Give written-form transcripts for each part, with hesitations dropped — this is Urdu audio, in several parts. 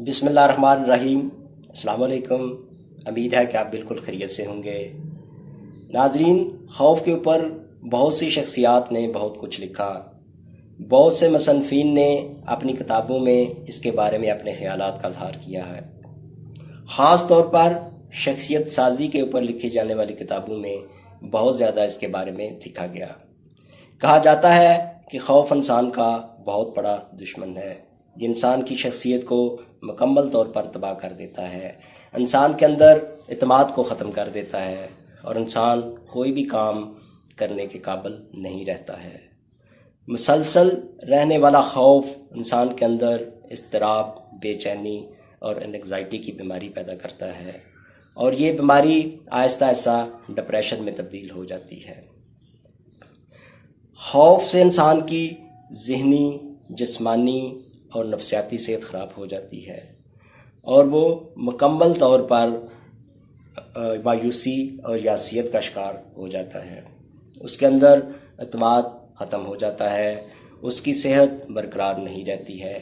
بسم اللہ الرحمن الرحیم۔ السلام علیکم۔ امید ہے کہ آپ بالکل خیریت سے ہوں گے۔ ناظرین، خوف کے اوپر بہت سی شخصیات نے بہت کچھ لکھا، بہت سے مصنفین نے اپنی کتابوں میں اس کے بارے میں اپنے خیالات کا اظہار کیا ہے۔ خاص طور پر شخصیت سازی کے اوپر لکھی جانے والی کتابوں میں بہت زیادہ اس کے بارے میں لکھا گیا۔ کہا جاتا ہے کہ خوف انسان کا بہت بڑا دشمن ہے، یہ انسان کی شخصیت کو مکمل طور پر تباہ کر دیتا ہے، انسان کے اندر اعتماد کو ختم کر دیتا ہے اور انسان کوئی بھی کام کرنے کے قابل نہیں رہتا ہے۔ مسلسل رہنے والا خوف انسان کے اندر اضطراب، بے چینی اور انگزائٹی کی بیماری پیدا کرتا ہے، اور یہ بیماری آہستہ آہستہ ڈپریشن میں تبدیل ہو جاتی ہے۔ خوف سے انسان کی ذہنی، جسمانی اور نفسیاتی صحت خراب ہو جاتی ہے، اور وہ مکمل طور پر مایوسی اور یاسیت کا شکار ہو جاتا ہے۔ اس کے اندر اعتماد ختم ہو جاتا ہے، اس کی صحت برقرار نہیں رہتی ہے۔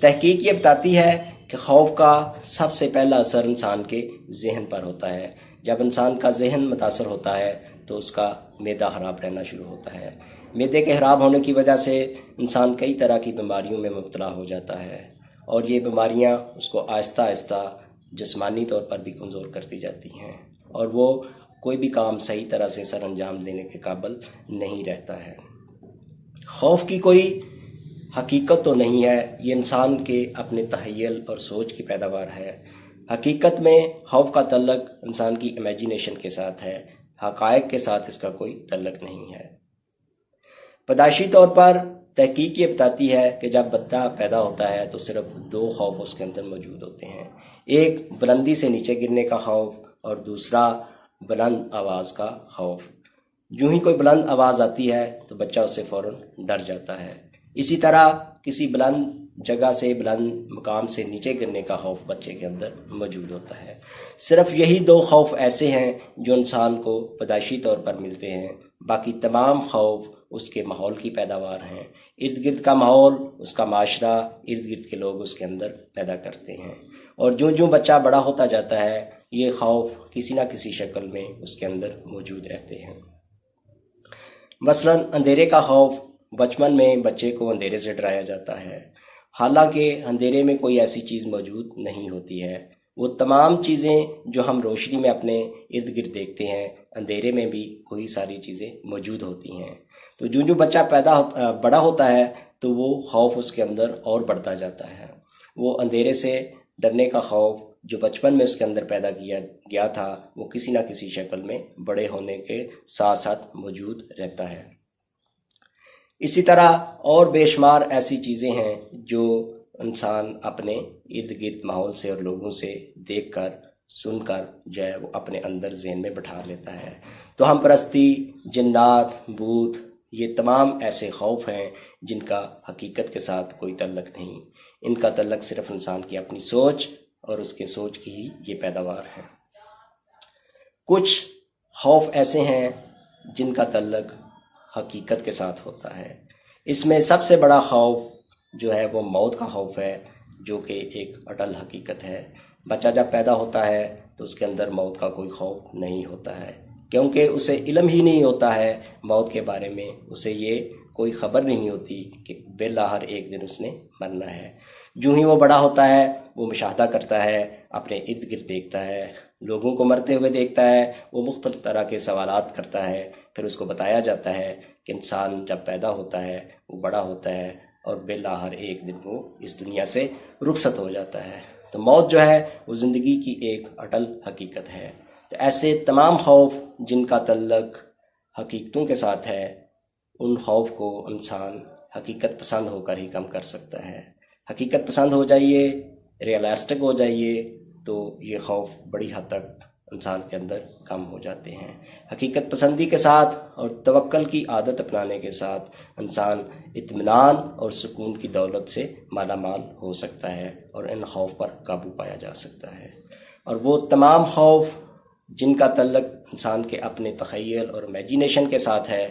تحقیق یہ بتاتی ہے کہ خوف کا سب سے پہلا اثر انسان کے ذہن پر ہوتا ہے۔ جب انسان کا ذہن متاثر ہوتا ہے تو اس کا معدہ خراب رہنا شروع ہوتا ہے۔ معدے کے خراب ہونے کی وجہ سے انسان کئی طرح کی بیماریوں میں مبتلا ہو جاتا ہے، اور یہ بیماریاں اس کو آہستہ آہستہ جسمانی طور پر بھی کمزور کرتی جاتی ہیں، اور وہ کوئی بھی کام صحیح طرح سے سر انجام دینے کے قابل نہیں رہتا ہے۔ خوف کی کوئی حقیقت تو نہیں ہے، یہ انسان کے اپنے تخیل اور سوچ کی پیداوار ہے۔ حقیقت میں خوف کا تعلق انسان کی امیجینیشن کے ساتھ ہے، حقائق کے ساتھ اس کا کوئی تعلق نہیں ہے۔ پیدائشی طور پر تحقیق یہ بتاتی ہے کہ جب بچہ پیدا ہوتا ہے تو صرف دو خوف اس کے اندر موجود ہوتے ہیں، ایک بلندی سے نیچے گرنے کا خوف اور دوسرا بلند آواز کا خوف۔ جو ہی کوئی بلند آواز آتی ہے تو بچہ اس سے فوراً ڈر جاتا ہے۔ اسی طرح کسی بلند جگہ سے، بلند مقام سے نیچے گرنے کا خوف بچے کے اندر موجود ہوتا ہے۔ صرف یہی دو خوف ایسے ہیں جو انسان کو پیدائشی طور پر ملتے ہیں، باقی تمام خوف اس کے ماحول کی پیداوار ہیں۔ ارد گرد کا ماحول، اس کا معاشرہ، ارد گرد کے لوگ اس کے اندر پیدا کرتے ہیں، اور جو بچہ بڑا ہوتا جاتا ہے یہ خوف کسی نہ کسی شکل میں اس کے اندر موجود رہتے ہیں۔ مثلاً اندھیرے کا خوف، بچپن میں بچے کو اندھیرے سے ڈرایا جاتا ہے، حالانکہ اندھیرے میں کوئی ایسی چیز موجود نہیں ہوتی ہے۔ وہ تمام چیزیں جو ہم روشنی میں اپنے ارد گرد دیکھتے ہیں، اندھیرے میں بھی وہی ساری چیزیں موجود ہوتی ہیں۔ تو جو بچہ بڑا ہوتا ہے تو وہ خوف اس کے اندر اور بڑھتا جاتا ہے۔ وہ اندھیرے سے ڈرنے کا خوف جو بچپن میں اس کے اندر پیدا کیا گیا تھا وہ کسی نہ کسی شکل میں بڑے ہونے کے ساتھ ساتھ موجود رہتا ہے۔ اسی طرح اور بے شمار ایسی چیزیں ہیں جو انسان اپنے ارد گرد ماحول سے اور لوگوں سے دیکھ کر، سن کر جو ہے وہ اپنے اندر ذہن میں بٹھا لیتا ہے۔ تو ہم پرستی، جنات، بھوت، یہ تمام ایسے خوف ہیں جن کا حقیقت کے ساتھ کوئی تعلق نہیں۔ ان کا تعلق صرف انسان کی اپنی سوچ اور اس کے سوچ کی ہی یہ پیداوار ہے۔ کچھ خوف ایسے ہیں جن کا تعلق حقیقت کے ساتھ ہوتا ہے۔ اس میں سب سے بڑا خوف جو ہے وہ موت کا خوف ہے، جو کہ ایک اٹل حقیقت ہے۔ بچہ جب پیدا ہوتا ہے تو اس کے اندر موت کا کوئی خوف نہیں ہوتا ہے، کیونکہ اسے علم ہی نہیں ہوتا ہے موت کے بارے میں، اسے یہ کوئی خبر نہیں ہوتی کہ بالآخر ایک دن اس نے مرنا ہے۔ جو ہی وہ بڑا ہوتا ہے وہ مشاہدہ کرتا ہے، اپنے ارد گرد دیکھتا ہے، لوگوں کو مرتے ہوئے دیکھتا ہے، وہ مختلف طرح کے سوالات کرتا ہے، پھر اس کو بتایا جاتا ہے کہ انسان جب پیدا ہوتا ہے وہ بڑا ہوتا ہے اور بالآخر ایک دن وہ اس دنیا سے رخصت ہو جاتا ہے۔ تو موت جو ہے وہ زندگی کی ایک اٹل حقیقت ہے۔ تو ایسے تمام خوف جن کا تعلق حقیقتوں کے ساتھ ہے، ان خوف کو انسان حقیقت پسند ہو کر ہی کم کر سکتا ہے۔ حقیقت پسند ہو جائیے، ریئلسٹک ہو جائیے، تو یہ خوف بڑی حد تک انسان کے اندر کم ہو جاتے ہیں۔ حقیقت پسندی کے ساتھ اور توکل کی عادت اپنانے کے ساتھ انسان اطمینان اور سکون کی دولت سے مالا مال ہو سکتا ہے، اور ان خوف پر قابو پایا جا سکتا ہے۔ اور وہ تمام خوف جن کا تعلق انسان کے اپنے تخیل اور امیجینیشن کے ساتھ ہے،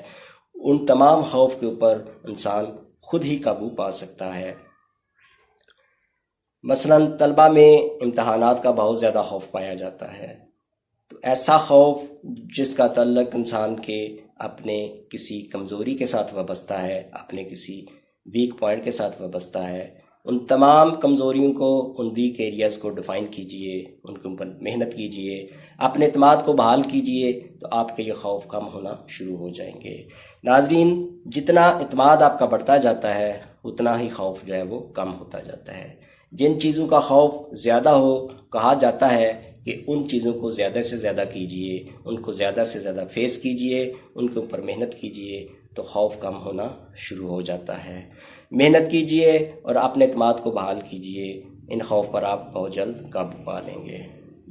ان تمام خوف کے اوپر انسان خود ہی قابو پا سکتا ہے۔ مثلاً طلبہ میں امتحانات کا بہت زیادہ خوف پایا جاتا ہے، تو ایسا خوف جس کا تعلق انسان کے اپنے کسی کمزوری کے ساتھ وابستہ ہے، اپنے کسی ویک پوائنٹ کے ساتھ وابستہ ہے، ان تمام کمزوریوں کو، ان ویک ایریاز کو ڈیفائن کیجئے، ان کے اوپر محنت کیجئے، اپنے اعتماد کو بحال کیجئے، تو آپ کے یہ خوف کم ہونا شروع ہو جائیں گے۔ ناظرین، جتنا اعتماد آپ کا بڑھتا جاتا ہے اتنا ہی خوف جو ہے وہ کم ہوتا جاتا ہے۔ جن چیزوں کا خوف زیادہ ہو، کہا جاتا ہے کہ ان چیزوں کو زیادہ سے زیادہ کیجئے، ان کو زیادہ سے زیادہ فیس کیجئے، ان کے اوپر محنت کیجئے، تو خوف کم ہونا شروع ہو جاتا ہے۔ محنت کیجئے اور اپنے اعتماد کو بحال کیجئے، ان خوف پر آپ بہت جلد قابو پا لیں گے۔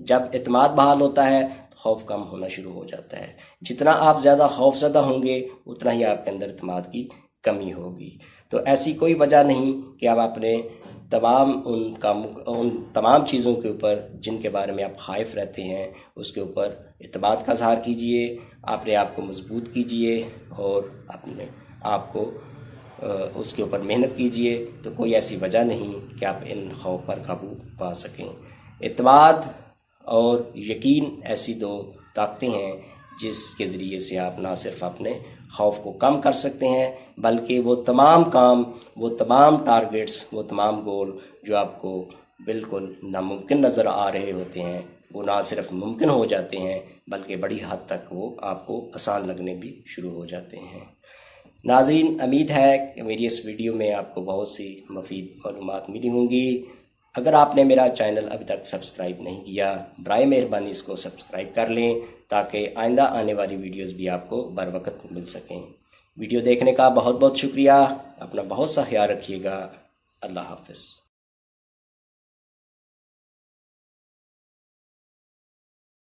جب اعتماد بحال ہوتا ہے تو خوف کم ہونا شروع ہو جاتا ہے۔ جتنا آپ زیادہ خوف زدہ ہوں گے اتنا ہی آپ کے اندر اعتماد کی کمی ہوگی۔ تو ایسی کوئی وجہ نہیں کہ آپ اپنے ان تمام چیزوں کے اوپر جن کے بارے میں آپ خائف رہتے ہیں اس کے اوپر اعتماد کا اظہار کیجئے، اپنے آپ کو مضبوط کیجئے اور اپنے آپ کو اس کے اوپر محنت کیجئے، تو کوئی ایسی وجہ نہیں کہ آپ ان خوف پر قابو پا سکیں۔ اعتماد اور یقین ایسی دو طاقتیں ہیں جس کے ذریعے سے آپ نہ صرف اپنے خوف کو کم کر سکتے ہیں بلکہ وہ تمام کام، وہ تمام ٹارگٹس، وہ تمام گول جو آپ کو بالکل ناممکن نظر آ رہے ہوتے ہیں وہ نہ صرف ممکن ہو جاتے ہیں بلکہ بڑی حد تک وہ آپ کو آسان لگنے بھی شروع ہو جاتے ہیں۔ ناظرین، امید ہے کہ میری اس ویڈیو میں آپ کو بہت سی مفید معلومات ملی ہوں گی۔ اگر آپ نے میرا چینل ابھی تک سبسکرائب نہیں کیا، برائے مہربانی اس کو سبسکرائب کر لیں تاکہ آئندہ آنے والی ویڈیوز بھی آپ کو بر وقت مل سکیں۔ ویڈیو دیکھنے کا بہت بہت شکریہ، اپنا بہت سا خیال رکھیے گا۔ اللہ حافظ۔